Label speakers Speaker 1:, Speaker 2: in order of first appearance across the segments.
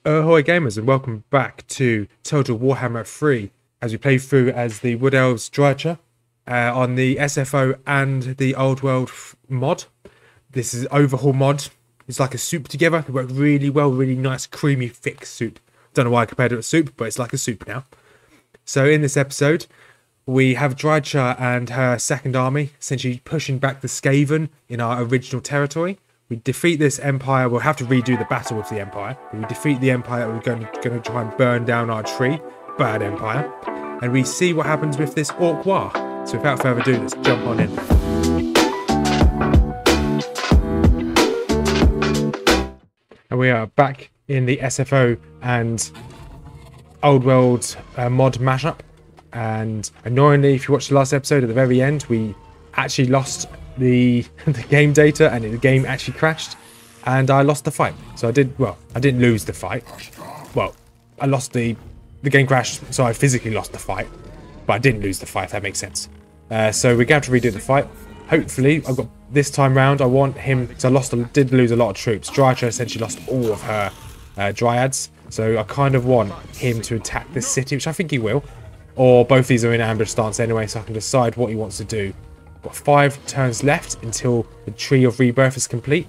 Speaker 1: Ahoy gamers, and welcome back to Total Warhammer 3 as we play through as the Wood Elves Drycha on the SFO and the Old World mod. This is Overhaul mod. It's like a soup together. It worked really well, really nice, creamy, thick soup. Don't know why I compared it to a soup, but it's like a soup now. So in this episode, we have Drycha and her second army, essentially pushing back the Skaven in our original territory. We defeat this empire. We'll have to redo the battle with the empire. We defeat the empire. We're going to try and burn down our tree. Bad empire. And we see what happens with this orc war. So without further ado, let's jump on in. And we are back in the SFO and Old World mod mashup. And annoyingly, if you watched the last episode, at the very end, we actually lost the game data, and the game actually crashed, and I lost the fight. So I didn't lose the fight. Well, I lost the game crashed, so I physically lost the fight, but I didn't lose the fight, if that makes sense. So we're going to have to redo the fight. Hopefully, I've got this time round. I want him, because did lose a lot of troops. Drycha essentially lost all of her dryads, so I kind of want him to attack this city, which I think he will. Or both these are in ambush stance anyway, so I can decide what he wants to do. Got 5 turns left until the Tree of Rebirth is complete,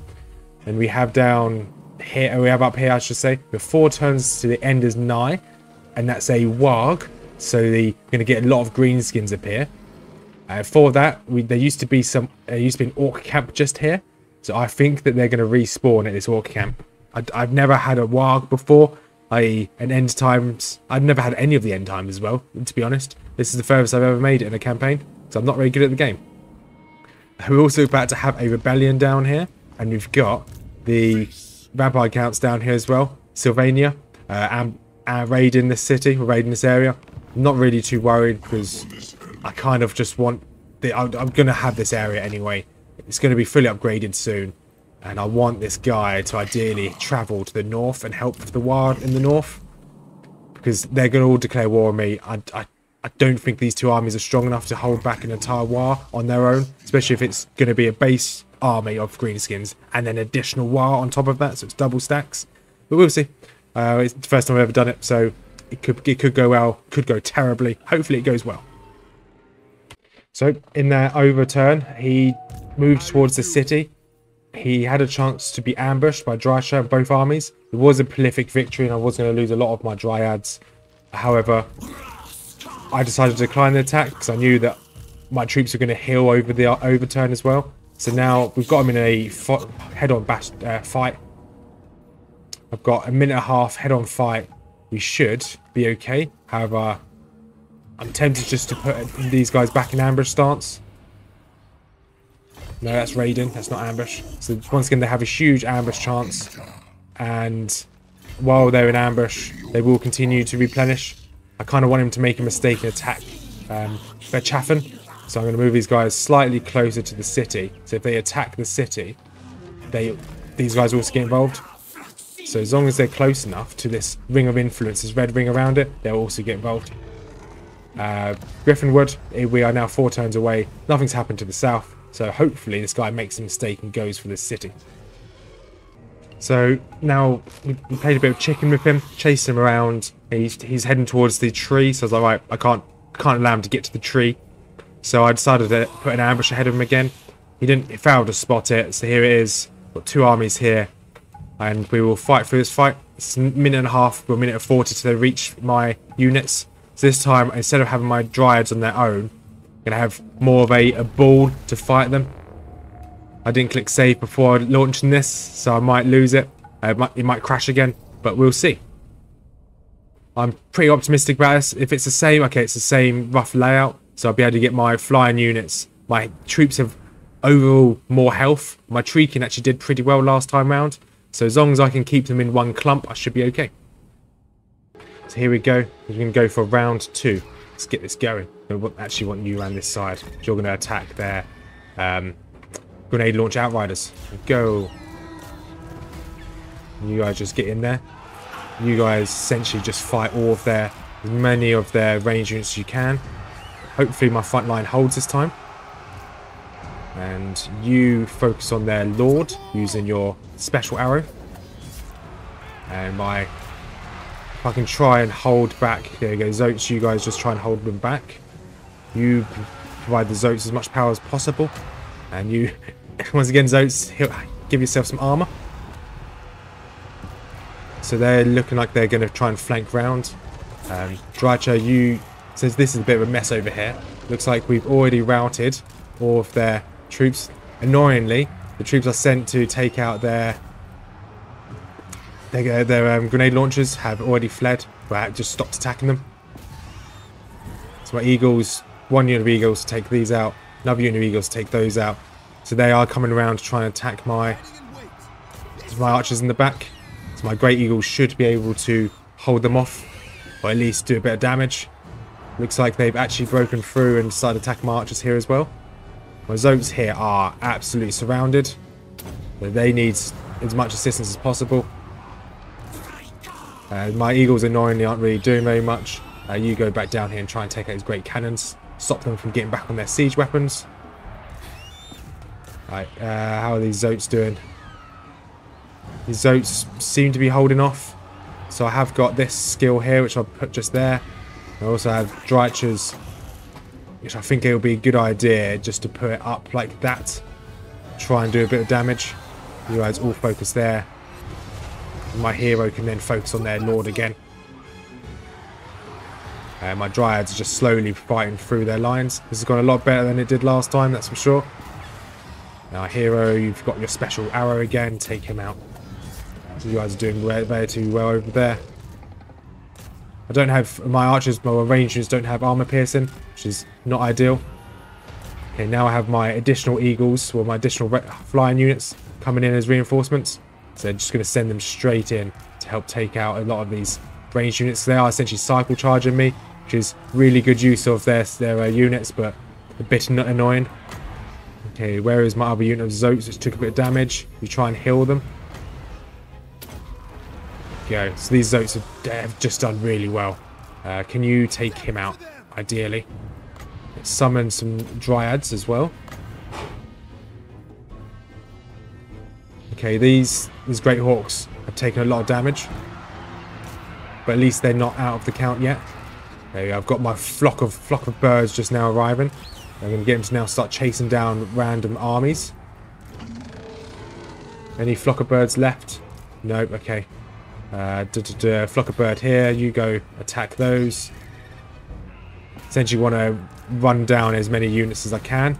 Speaker 1: and we have down here, we have up here, I should say, with 4 turns to the end is nigh, and that's a WAGHHH, so we're going to get a lot of greenskins appear. For that, there used to be an orc camp just here, so I think that they're going to respawn at this orc camp. I've never had a WAGHHH before, i.e. an end times. I've never had any of the end times as well, to be honest. This is the furthest I've ever made it in a campaign, so I'm not very good at the game. We're also about to have a rebellion down here, and we've got the vampire counts down here as well. Sylvania, raiding this city, we're raiding this area. I'm not really too worried because I kind of just want I'm going to have this area anyway. It's going to be fully upgraded soon, and I want this guy to ideally travel to the north and help with the war in the north, because they're going to all declare war on me. I don't think these two armies are strong enough to hold back an entire war on their own, especially if it's going to be a base army of greenskins and then additional war on top of that, so it's double stacks. But we'll see. It's the first time I've ever done it, so it could go well, could go terribly. Hopefully it goes well. So in their overturn, he moved towards the city. He had a chance to be ambushed by Drycha and both armies. It was a prolific victory, and I was going to lose a lot of my dryads. However, I decided to decline the attack because I knew that my troops were going to heal over the overturn as well. So now we've got them in a head-on fight. I've got a minute and a half head-on fight. We should be okay. However, I'm tempted just to put these guys back in ambush stance. No, that's raiding. That's not ambush. So once again, they have a huge ambush chance. And while they're in ambush, they will continue to replenish. I kind of want him to make a mistake and attack Verchaffen. So I'm going to move these guys slightly closer to the city. So if they attack the city, these guys also get involved. So as long as they're close enough to this ring of influence, this red ring around it, they'll also get involved. Griffinwood, we are now 4 turns away. Nothing's happened to the south. So hopefully this guy makes a mistake and goes for this city. So now we played a bit of chicken with him, chased him around. He's heading towards the tree, so I was like, right, I can't allow him to get to the tree. So I decided to put an ambush ahead of him again. He failed to spot it, so here it is. Got 2 armies here, and we will fight through this fight. It's a minute and a half, or a minute and 40 to reach my units. So this time, instead of having my dryads on their own, I'm going to have more of a ball to fight them. I didn't click save before launching this, so I might lose it. It might crash again, but we'll see. I'm pretty optimistic about this. If it's the same, okay, it's the same rough layout, so I'll be able to get my flying units. My troops have overall more health. My treeking actually did pretty well last time round, so as long as I can keep them in one clump, I should be okay. So here we go. We're going to go for round 2. Let's get this going. I actually want you around this side. You're going to attack their grenade launch outriders. Go. You guys just get in there. You guys essentially just fight all of as many of their range units as you can. Hopefully my front line holds this time. And you focus on their lord using your special arrow. And my If I can try and hold back. There you go, Zotes, you guys just try and hold them back. You provide the Zotes as much power as possible. And you, once again, Zotes, give yourself some armor. So they're looking like they're going to try and flank round. Drycha, you, since this is a bit of a mess over here, looks like we've already routed all of their troops. Annoyingly, the troops are sent to take out their grenade launchers have already fled, but I just stopped attacking them. So my Eagles, one unit of Eagles to take these out, another unit of Eagles to take those out. So they are coming around to try and attack my archers in the back. So my Great Eagles should be able to hold them off, or at least do a bit of damage. Looks like they've actually broken through and started attacking my archers here as well. My Zotes here are absolutely surrounded. So they need as much assistance as possible. My Eagles annoyingly aren't really doing very much. You go back down here and try and take out his great cannons. Stop them from getting back on their siege weapons. Right, how are these Zotes doing? These Zotes seem to be holding off. So I have got this skill here, which I'll put just there. I also have Drychas, which I think it will be a good idea just to put it up like that. Try and do a bit of damage. You guys all focus there. My hero can then focus on their lord again. My Dryads are just slowly fighting through their lines. This has gone a lot better than it did last time, that's for sure. Now hero, you've got your special arrow again. Take him out. So you guys are doing very too well over there. I don't have my archers, my rangers don't have armor piercing, which is not ideal. Okay, now I have my additional eagles, or my additional flying units coming in as reinforcements. So I'm just going to send them straight in to help take out a lot of these ranged units. They are essentially cycle charging me, which is really good use of their units, but a bit annoying. Okay, where is my other unit of Zotes, which took a bit of damage? You try and heal them. Go. So these Zotes have just done really well. Can you take him out, ideally? Let's summon some Dryads as well. Okay, these Great Hawks have taken a lot of damage, but at least they're not out of the count yet. There we go. I've got my flock of birds just now arriving. I'm going to get them to now start chasing down random armies. Any flock of birds left? Nope. Okay. Flock of bird here. You go attack those. Essentially, want to run down as many units as I can.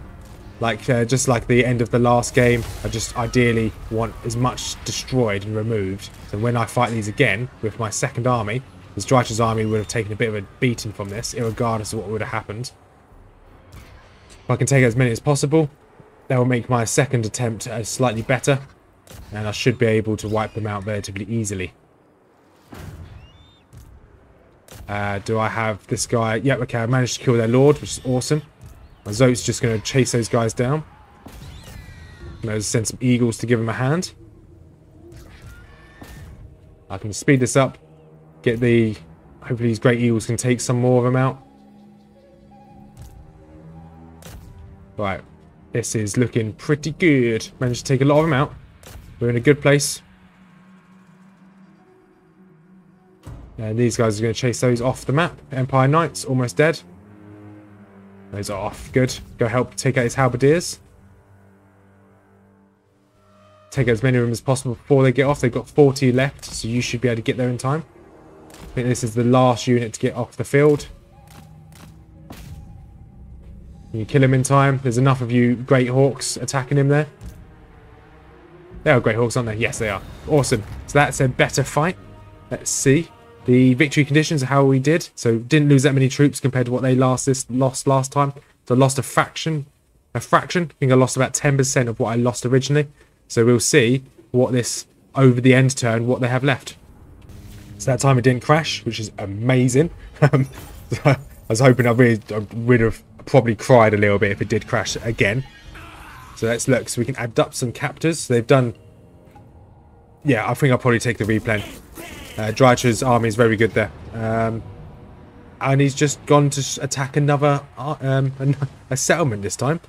Speaker 1: Like just like the end of the last game, I just ideally want as much destroyed and removed. So when I fight these again with my second army, this Drycha's army would have taken a bit of a beating from this, irregardless of what would have happened. If I can take as many as possible, that will make my second attempt slightly better, and I should be able to wipe them out relatively easily. Do I have this guy? Yep, okay, I managed to kill their lord, which is awesome. My Zote's just going to chase those guys down. I'm going to send some eagles to give them a hand. I can speed this up. Get the... Hopefully these great eagles can take some more of them out. Right. This is looking pretty good. Managed to take a lot of them out. We're in a good place. And these guys are going to chase those off the map. Empire Knights, almost dead. Those are off. Good. Go help take out his halberdiers. Take out as many of them as possible before they get off. They've got 40 left, so you should be able to get there in time. I think this is the last unit to get off the field. You kill him in time. There's enough of you Great Hawks attacking him there. They are Great Hawks, aren't they? Yes, they are. Awesome. So that's a better fight. Let's see. The victory conditions are how we did. So didn't lose that many troops compared to what they lost last time. So I lost a fraction. I think I lost about 10% of what I lost originally. So we'll see what this over the end turn, what they have left. So that time it didn't crash, which is amazing. I was hoping I would have probably cried a little bit if it did crash again. So let's look. So we can abduct some captors. So they've done... Yeah, I think I'll probably take the replay. Drycha's army is very good there. And he's just gone to attack another a settlement this time.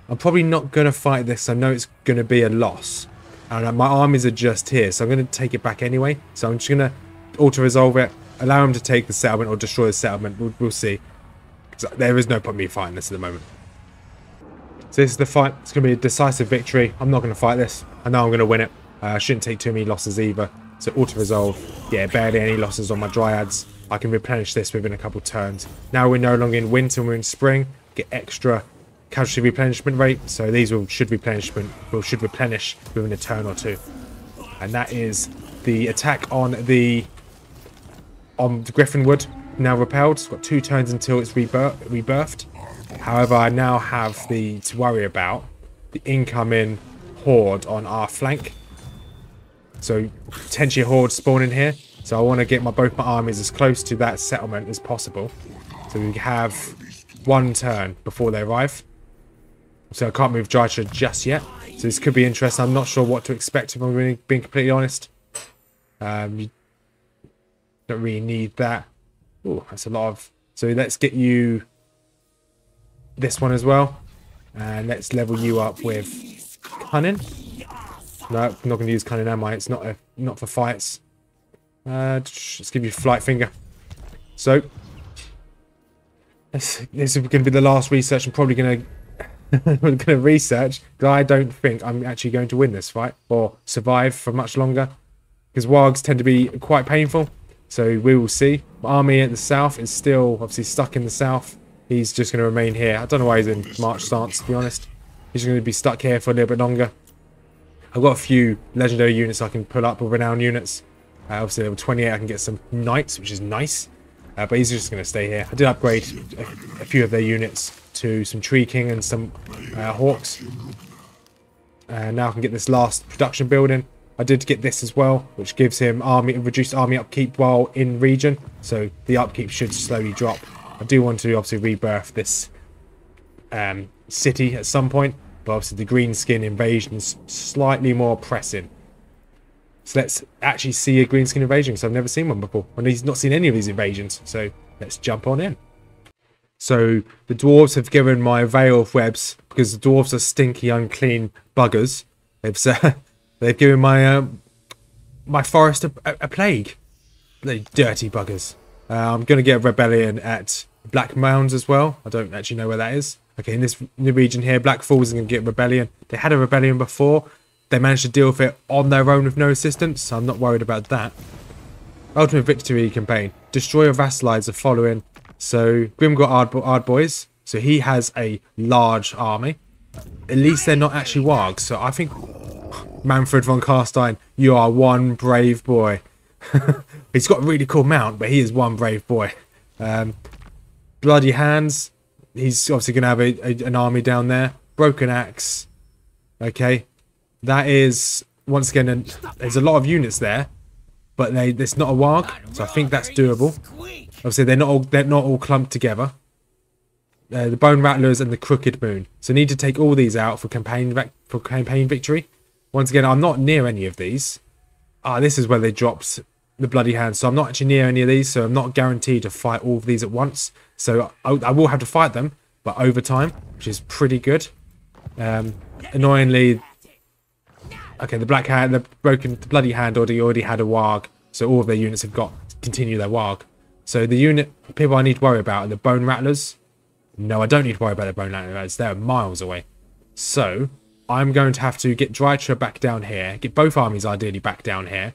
Speaker 1: I'm probably not going to fight this. I know it's going to be a loss. And my armies are just here, so I'm going to take it back anyway. So I'm just going to auto-resolve it, allow him to take the settlement or destroy the settlement. We'll see. So there is no point in me fighting this at the moment. So this is the fight. It's going to be a decisive victory. I'm not going to fight this. I know I'm going to win it. I shouldn't take too many losses either. So auto-resolve. Yeah, barely any losses on my dryads. I can replenish this within a couple turns. Now we're no longer in winter, we're in spring. Get extra casualty replenishment rate. So these should replenish within a turn or two. And that is the attack on the Griffinwood. Now repelled. It's got 2 turns until it's rebirthed. However, I now have to worry about the incoming horde on our flank. So potentially a horde spawning here. So I want to get both my armies as close to that settlement as possible. So we have 1 turn before they arrive. So I can't move Drycha just yet. So this could be interesting. I'm not sure what to expect if I'm being completely honest. You don't really need that. Oh, that's a lot of... So let's get you this one as well. And let's level you up with Cunning. No, I'm not going to use Cunning, am I? It's not for fights. Let's give you Flight Finger. So, this is going to be the last research I'm probably going to research. Because I don't think I'm actually going to win this fight. Or survive for much longer. Because wargs tend to be quite painful. So we will see. My army at the south is still obviously stuck in the south. He's just going to remain here. I don't know why he's in march stance, to be honest. He's going to be stuck here for a little bit longer. I've got a few legendary units I can pull up, or renowned units. Obviously level 28 I can get some knights, which is nice. But he's just going to stay here. I did upgrade a few of their units to some Tree King and some Hawks. Now I can get this last production building. I did get this as well, which gives him reduced army upkeep while in region. So the upkeep should slowly drop. I do want to obviously rebirth this city at some point. But obviously the green skin invasion's slightly more pressing. So let's actually see a green skin invasion, because I've never seen one before. And he's not seen any of these invasions. So let's jump on in. So the dwarves have given my veil of webs, because the dwarves are stinky, unclean buggers. They've given my my forest a plague. They dirty buggers. I'm going to get a rebellion at Black Mounds as well. I don't actually know where that is. Okay, in this new region here, Black Falls is going to get rebellion. They had a rebellion before. They managed to deal with it on their own with no assistance, so I'm not worried about that. Ultimate Victory campaign. Destroy or vassalize the following. So, Grimgor Ardboys. So he has a large army. At least they're not actually wargs. So I think, Manfred von Carstein, you are one brave boy. He's got a really cool mount, but he is one brave boy. Bloody Hands. He's obviously going to have an army down there. Broken Axe. Okay. That is, once again, there's a lot of units there. But it's not a warg. So I think that's doable. Obviously, they're not all clumped together. The Bone Rattlers and the Crooked Moon. So I need to take all these out for campaign victory. Once again, I'm not near any of these. This is where they dropped the Bloody Hands. So I'm not actually near any of these. So I'm not guaranteed to fight all of these at once. So I will have to fight them, but over time, which is pretty good. Annoyingly, okay, the Bloody Hand already had a warg. So all of their units have got to continue their warg. So the people I need to worry about are the Bone Rattlers. No, I don't need to worry about the Bone Rattlers. They're miles away. So I'm going to have to get Drycha back down here. Get both armies ideally back down here.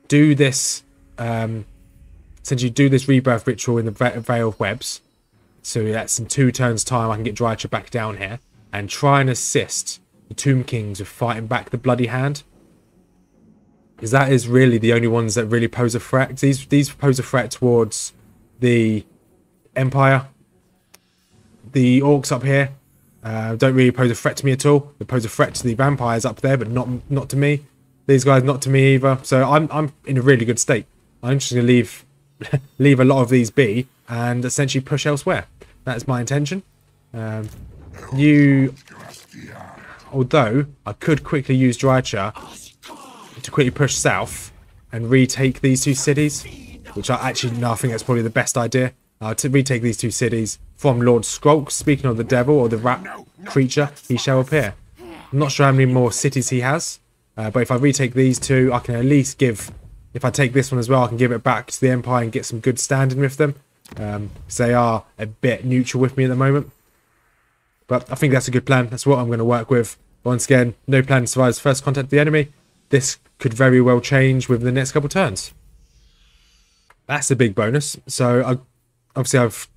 Speaker 1: Do this, essentially do this rebirth ritual in the Veil of Webs. So that's in 2 turns time I can get Drycha back down here. And try and assist the Tomb Kings with fighting back the Bloody Hand. Because that is really the only ones that really pose a threat. These pose a threat towards the Empire. The Orcs up here don't really pose a threat to me at all. They pose a threat to the vampires up there, but not to me. These guys not to me either. So I'm in a really good state. I'm just going to leave a lot of these be and essentially push elsewhere. That's my intention. Although I could quickly use Drycha to quickly push south and retake these 2 cities, which I think that's probably the best idea. To retake these 2 cities from Lord Skrulk. Speaking of the devil or the rat creature, he shall appear. I'm not sure how many more cities he has, but if I retake these 2, I can at least give if I take this one as well, I can give it back to the Empire and get some good standing with them. Because they are a bit neutral with me at the moment. But I think that's a good plan. That's what I'm going to work with. Once again, no plan survives first contact with the enemy. This could very well change within the next couple turns. That's a big bonus. So obviously I've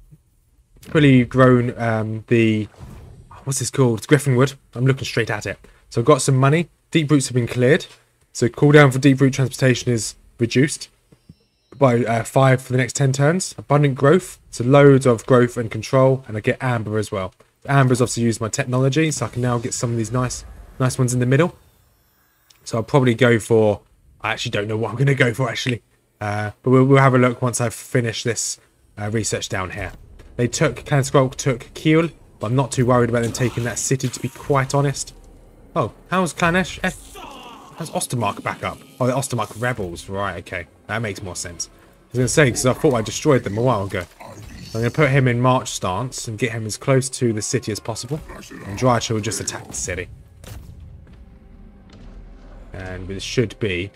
Speaker 1: fully grown the... What's this called? It's Griffinwood. I'm looking straight at it. So I've got some money. Deep roots have been cleared. So cooldown for deep root transportation is reduced by 5 for the next 10 turns. Abundant growth. So loads of growth and control. And I get amber as well. Amber's obviously used my technology, so I can now get some of these nice ones in the middle. So I'll probably go for... I actually don't know what I'm going to go for, actually. But we'll have a look once I've finished this research down here. They took... Clan Skrulk took Kiel, but I'm not too worried about them taking that city, to be quite honest. Oh, how's Clan How's Ostermark back up? Oh, the Ostermark rebels. Right, okay. That makes more sense. I was going to say, because I thought I destroyed them a while ago. I'm going to put him in march stance and get him as close to the city as possible. And WAGHHH will just attack the city. And it should be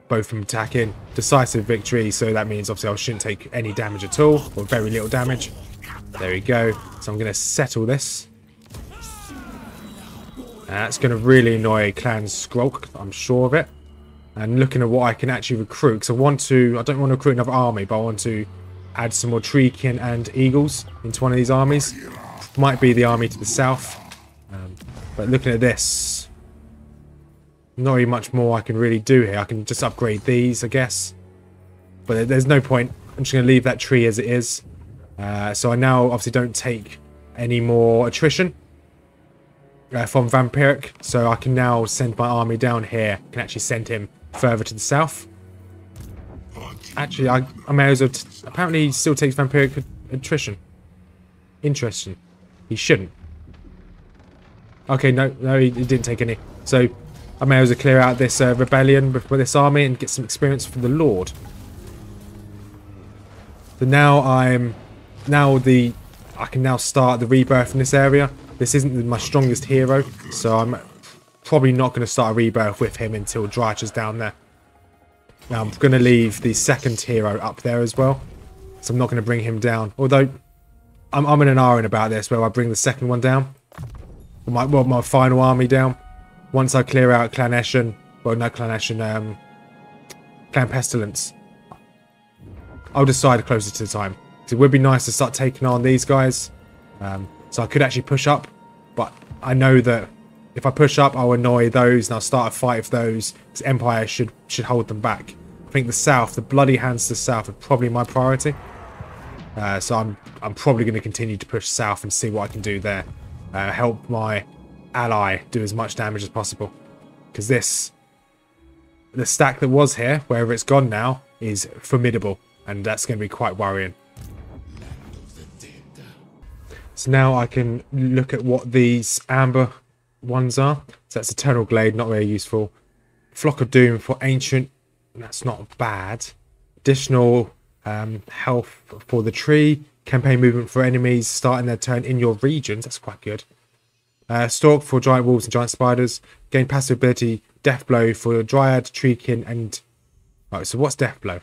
Speaker 1: both from attacking. Decisive victory, so that means obviously I shouldn't take any damage at all. Or very little damage. There we go. So I'm going to settle this. That's going to really annoy Clan Skrulk, I'm sure of it. And looking at what I can actually recruit. Because I don't want to recruit another army, but I want to add some more Treekin and Eagles into one of these armies. Might be the army to the south. But looking at this, not really much more I can really do here. I can just upgrade these, I guess. But there's no point. I'm just going to leave that tree as it is. So I now obviously don't take any more attrition from Vampiric. So I can now send my army down here. I can actually send him further to the south. Actually, I may as well... apparently he still takes Vampiric attrition. Interesting. He shouldn't. Okay, no, he didn't take any. So I may as well clear out this rebellion with this army and get some experience from the Lord. So now I can now start the rebirth in this area. This isn't my strongest hero, so I'm probably not going to start a rebirth with him until WAGHHH is down there. Now I'm going to leave the second hero up there as well, so I'm not going to bring him down. Although I'm in an iron about this, where I bring the second one down, my final army down. Once I clear out Clan Essen, well, not Clan Essen, Clan Pestilence, I'll decide closer to the time. It would be nice to start taking on these guys, so I could actually push up, but I know that if I push up, I'll annoy those, and I'll start a fight with those, because Empire should hold them back. I think the south, the bloody hands to the south, are probably my priority. So I'm probably going to continue to push south and see what I can do there. Help my ally do as much damage as possible. Because the stack that was here, wherever it's gone now, is formidable. And that's going to be quite worrying. So now I can look at what these amber ones are. So that's Eternal Glade, not very useful. Flock of Doom for Ancient, that's not bad. Additional health for the tree. Campaign movement for enemies starting their turn in your regions, that's quite good. Stalk for giant wolves and giant spiders. Gain passive ability, Death Blow for Dryad, Treekin, and... Right, so what's Death Blow?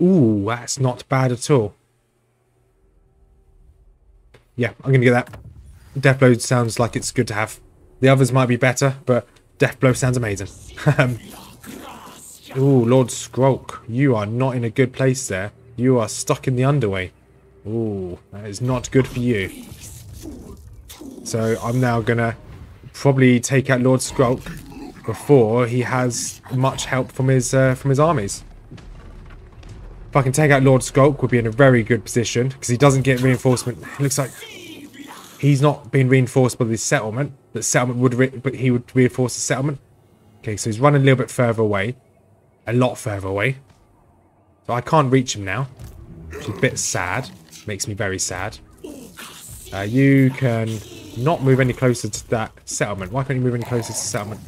Speaker 1: Ooh, that's not bad at all. Yeah, I'm going to get that. Death Blow sounds like it's good to have. The others might be better, but Death Blow sounds amazing. Ooh, Lord Skrulk, you are not in a good place there. You are stuck in the underway. Ooh, that is not good for you. So I'm now going to probably take out Lord Skrulk before he has much help from his armies. If I can take out Lord Skrulk, we'll be in a very good position, because he doesn't get reinforcement. It looks like he's not being reinforced by the settlement. The settlement but he would reinforce the settlement. Okay, so he's running a little bit further away. A lot further away. So I can't reach him now, which is a bit sad. Makes me very sad. You can not move any closer to that settlement. Why can't you move any closer to the settlement?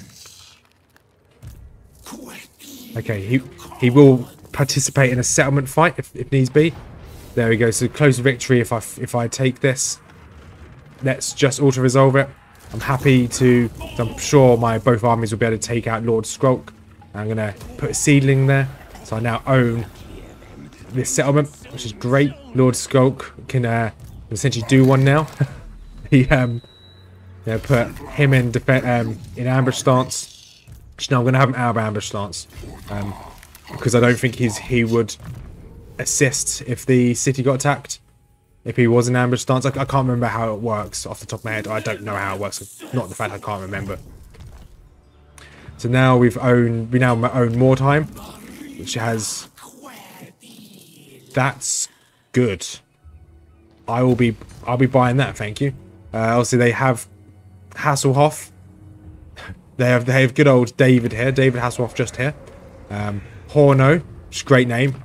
Speaker 1: Okay, he will participate in a settlement fight if needs be. There we go. So close victory if I take this. Let's just auto resolve it. I'm happy to. I'm sure both armies will be able to take out Lord Skrulk. I'm gonna put a seedling there. So I now own this settlement, which is great. Lord Skulk can essentially do one now. He put him in in ambush stance. Actually, no, I'm going to have him out of ambush stance because I don't think he would assist if the city got attacked. If he was in ambush stance, I can't remember how it works off the top of my head. I don't know how it works. Not the fact I can't remember. So now we now own Mordheim, which has. That's good. I'll be buying that. Thank you. Obviously they have Hasselhoff. They have good old David here. David Hasselhoff just here. Horno. Which is a great name.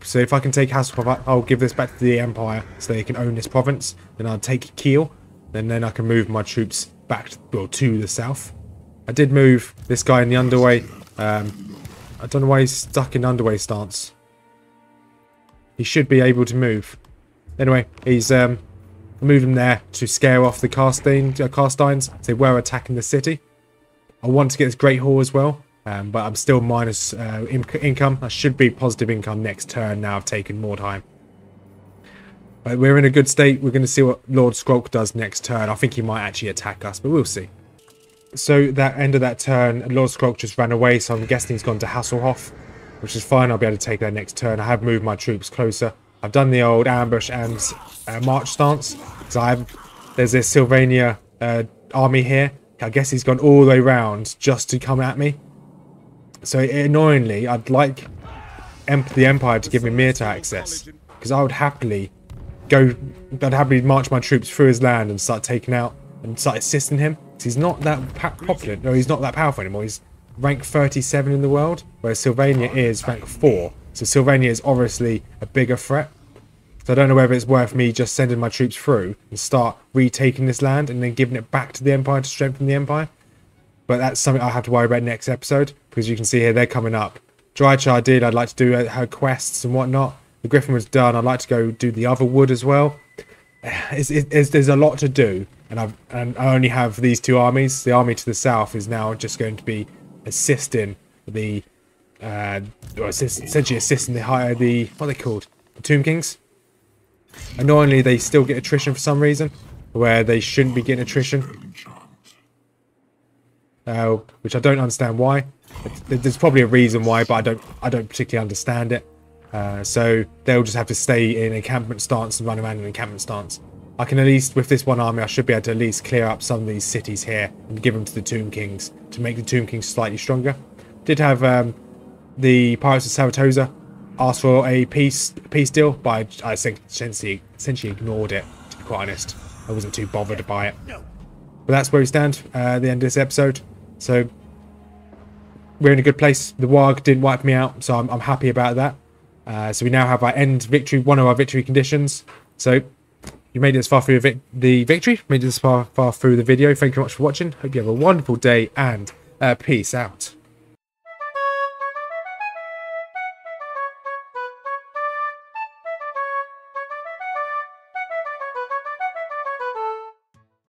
Speaker 1: So if I can take Hasselhoff, I'll give this back to the Empire so they can own this province. Then I'll take Kiel. Then I can move my troops back to the south. I did move this guy in the underway. I don't know why he's stuck in underway stance. He should be able to move. Anyway, he's moved him there to scare off the Carsteins. They were attacking the city. I want to get this Great Hall as well. But I'm still minus income. I should be positive income next turn now I've taken Mordheim. But we're in a good state. We're going to see what Lord Skrulk does next turn. I think he might actually attack us, but we'll see. So that end of that turn, Lord Skrulk just ran away, so I'm guessing he's gone to Hasselhoff, which is fine. I'll be able to take that next turn. I have moved my troops closer. I've done the old ambush and march stance. So there's this Sylvania army here. I guess he's gone all the way round just to come at me. So annoyingly, I'd like the Empire to give me Mirta access, because I would happily march my troops through his land and start taking out and start assisting him. Because he's not that popular. No, he's not that powerful anymore. He's rank 37 in the world, whereas Sylvania is rank 4. So Sylvania is obviously a bigger threat. So I don't know whether it's worth me just sending my troops through and start retaking this land and then giving it back to the Empire to strengthen the Empire. But that's something I'll have to worry about next episode, because you can see here they're coming up. Drychar did. I'd like to do her quests and whatnot. The Griffin was done. I'd like to go do the other wood as well. There's a lot to do, and I only have these two armies. The army to the south is now just going to be assisting the essentially assisting the what are they called? The Tomb Kings. Annoyingly, they still get attrition for some reason, where they shouldn't be getting attrition. Which I don't understand why. There's probably a reason why, but I don't particularly understand it. So they'll just have to stay in encampment stance and run around in encampment stance. I can at least, with this one army, I should be able to at least clear up some of these cities here and give them to the Tomb Kings to make the Tomb Kings slightly stronger. Did have the Pirates of Saratoga ask for a peace deal, but I essentially ignored it, to be quite honest. I wasn't too bothered by it. But that's where we stand at the end of this episode. So we're in a good place. The WAGHHH didn't wipe me out, so I'm happy about that. So we now have our end victory, one of our victory conditions. So you made it this far through the victory, made it this far through the video. Thank you very much for watching. Hope you have a wonderful day, and peace out.